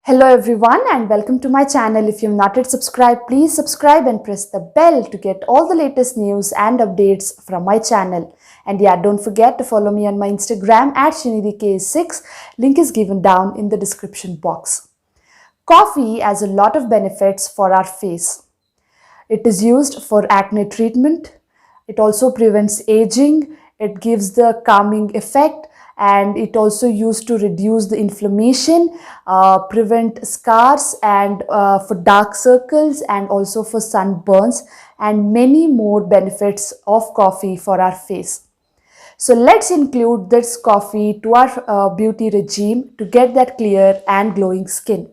Hello everyone and welcome to my channel. If you've not yet subscribed, please subscribe and press the bell to get all the latest news and updates from my channel. And yeah, don't forget to follow me on my Instagram at Srinidhi 6. Link is given down in the description box. Coffee has a lot of benefits for our face. It is used for acne treatment. It also prevents aging. It gives the calming effect, and it also used to reduce the inflammation, prevent scars, and for dark circles, and also for sunburns, and many more benefits of coffee for our face. So let's include this coffee to our beauty regime to get that clear and glowing skin.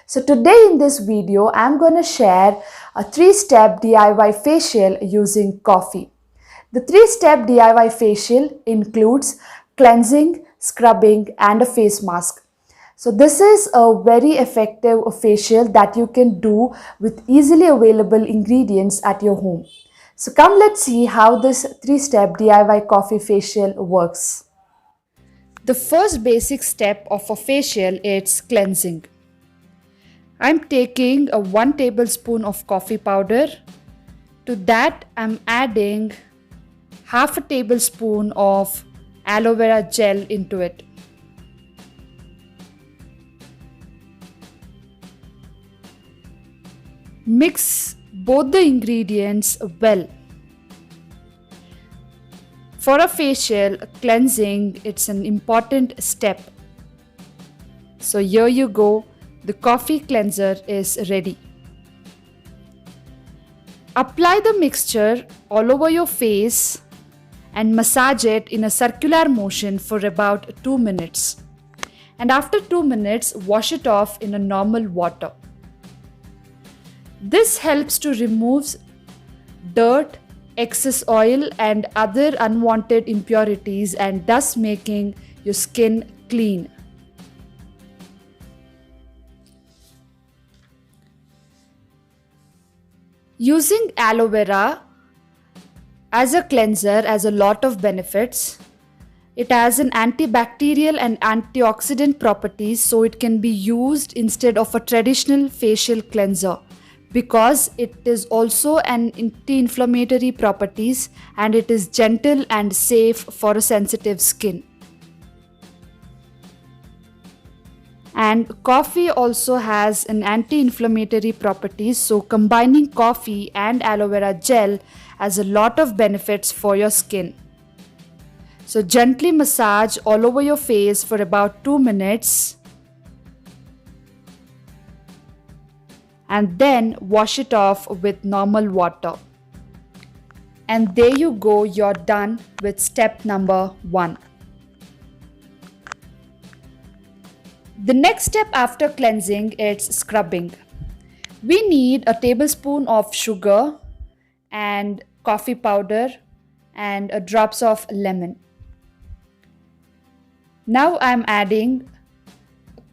So today in this video, I'm going to share a 3-step DIY facial using coffee. The 3-step DIY facial includes cleansing, scrubbing, and a face mask. So this is a very effective facial that you can do with easily available ingredients at your home. So come, let's see how this 3-step DIY coffee facial works. The first basic step of a facial is cleansing. I'm taking a 1 tablespoon of coffee powder. To that, I'm adding half a tablespoon of aloe vera gel into it. Mix both the ingredients well. For a facial, cleansing, it's an important step. So here you go. The coffee cleanser is ready. Apply the mixture all over your face and massage it in a circular motion for about 2 minutes. And after 2 minutes, wash it off in a normal water. This helps to remove dirt, excess oil, and other unwanted impurities, and thus making your skin clean. Using aloe vera as a cleanser has a lot of benefits. It has an antibacterial and antioxidant properties, so it can be used instead of a traditional facial cleanser because it is also an anti-inflammatory properties, and it is gentle and safe for a sensitive skin. And coffee also has an anti-inflammatory properties, so combining coffee and aloe vera gel has a lot of benefits for your skin. So gently massage all over your face for about 2 minutes and then wash it off with normal water. And there you go, you're done with step number 1. The next step after cleansing is scrubbing. We need a tablespoon of sugar and coffee powder and drops of lemon. Now I'm adding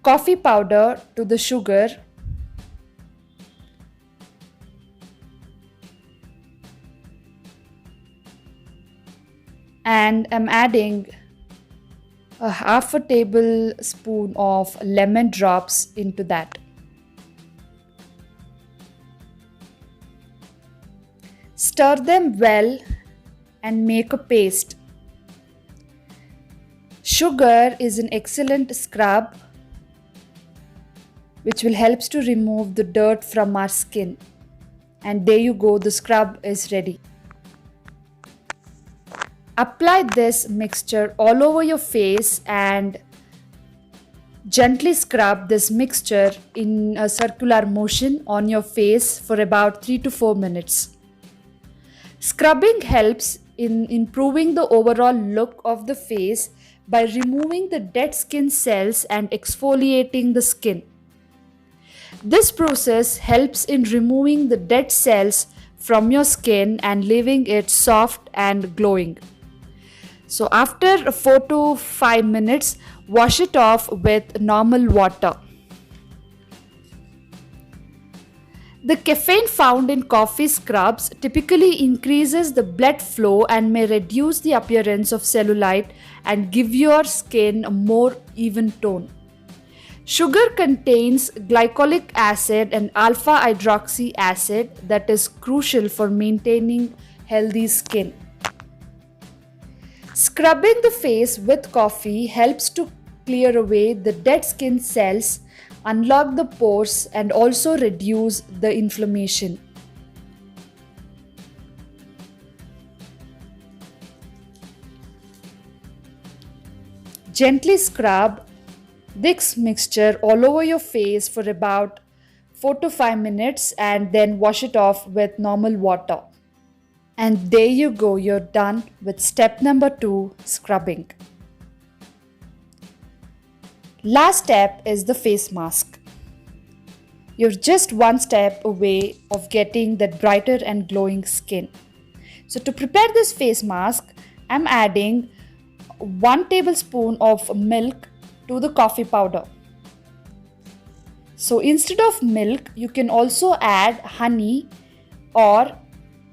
coffee powder to the sugar and I'm adding a half a tablespoon of lemon drops into that. Stir them well and make a paste. Sugar is an excellent scrub which will help to remove the dirt from our skin. And there you go, the scrub is ready. Apply this mixture all over your face and gently scrub this mixture in a circular motion on your face for about 3 to 4 minutes. Scrubbing helps in improving the overall look of the face by removing the dead skin cells and exfoliating the skin. This process helps in removing the dead cells from your skin and leaving it soft and glowing. So after 4 to 5 minutes, wash it off with normal water. The caffeine found in coffee scrubs typically increases the blood flow and may reduce the appearance of cellulite and give your skin a more even tone. Sugar contains glycolic acid and alpha hydroxy acid that is crucial for maintaining healthy skin. Scrubbing the face with coffee helps to clear away the dead skin cells, unlock the pores, and also reduce the inflammation. Gently scrub this mixture all over your face for about 4 to 5 minutes and then wash it off with normal water. And there you go, you're done with step number 2, scrubbing. Last step is the face mask. You're just one step away of getting that brighter and glowing skin. So to prepare this face mask, I'm adding 1 tablespoon of milk to the coffee powder. So instead of milk, you can also add honey or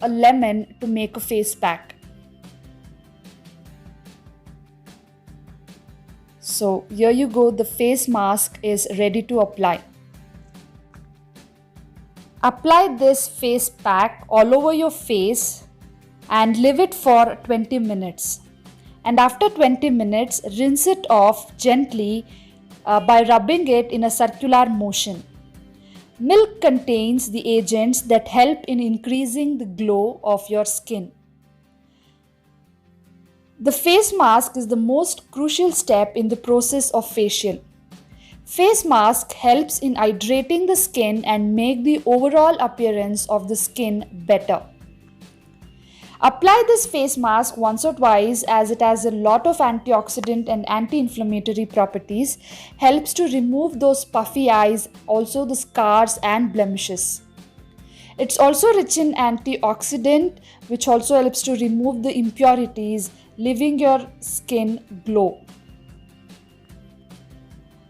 a lemon to make a face pack. So here you go, the face mask is ready to apply. Apply this face pack all over your face and leave it for 20 minutes. And after 20 minutes, rinse it off gently by rubbing it in a circular motion. Milk contains the agents that help in increasing the glow of your skin. The face mask is the most crucial step in the process of facial. Face mask helps in hydrating the skin and make the overall appearance of the skin better. Apply this face mask once or twice as it has a lot of antioxidant and anti-inflammatory properties, helps to remove those puffy eyes, also the scars and blemishes. It's also rich in antioxidant which also helps to remove the impurities, leaving your skin glow.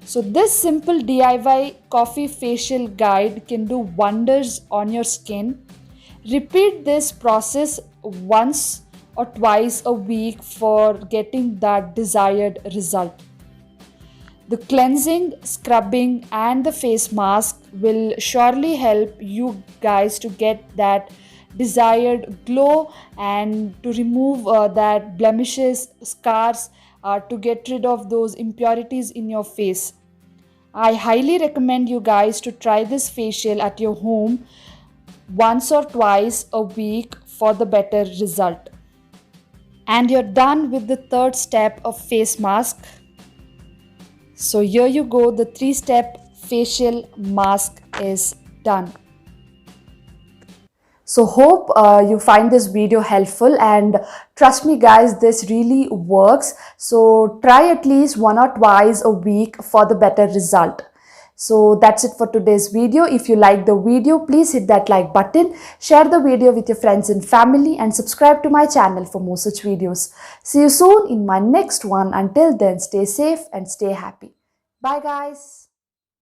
So this simple DIY coffee facial guide can do wonders on your skin. Repeat this process once or twice a week for getting that desired result. The cleansing, scrubbing and the face mask will surely help you guys to get that desired glow and to remove that blemishes, scars, to get rid of those impurities in your face. I highly recommend you guys to try this facial at your home once or twice a week for the better result. And you're done with the third step of face mask. So here you go, the 3-step facial mask is done. So hope you find this video helpful, and trust me guys, this really works. So try at least 1 or twice a week for the better result. So that's it for today's video. If you like the video, please hit that like button, share the video with your friends and family, and subscribe to my channel for more such videos. See you soon in my next one. Until then, stay safe and stay happy. Bye guys.